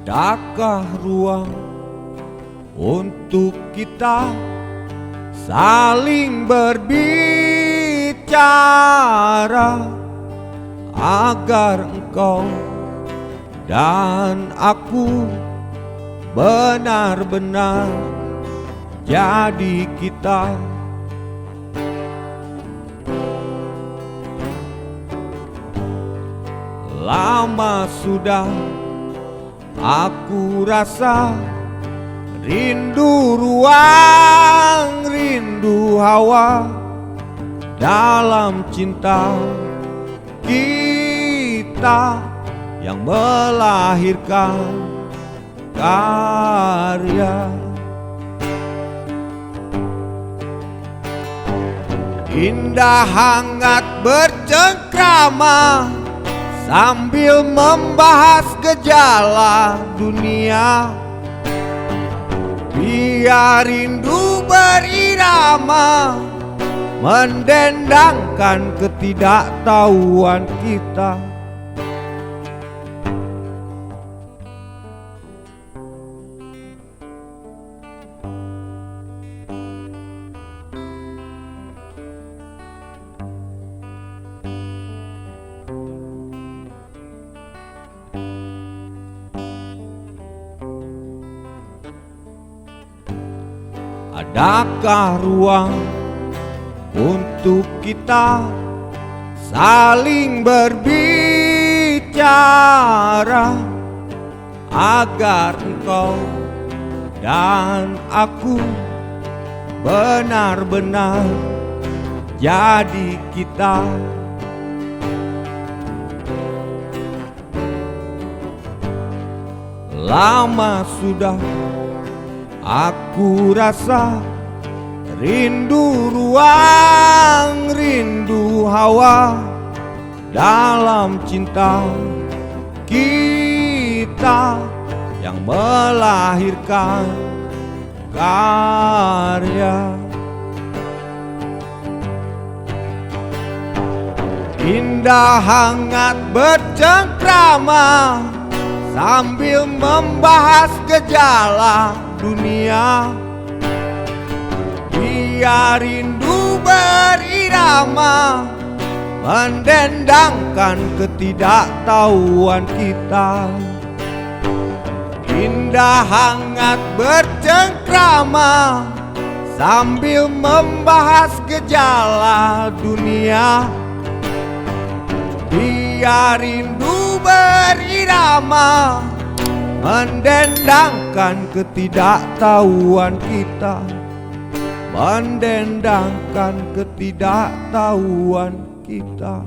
Adakah ruang untuk kita saling berbicara agar engkau dan aku benar-benar jadi kita? Lama sudah aku rasa rindu ruang, rindu hawa dalam cinta kita yang melahirkan karya. Indah hangat bercengkrama sambil membahas gejala dunia. Biar rindu berirama mendendangkan ketidaktahuan kita. Adakah ruang untuk kita saling berbicara agar engkau dan aku benar-benar jadi kita? Lama sudah aku rasa rindu ruang, rindu hawa dalam cinta kita yang melahirkan karya. Indah hangat bercengkrama sambil membahas gejala dunia. Biar rindu berirama mendendangkan ketidaktahuan kita. Indah hangat bercengkrama sambil membahas gejala dunia. Biar rindu berirama mendendangkan ketidaktahuan kita. Mendendangkan ketidaktahuan kita.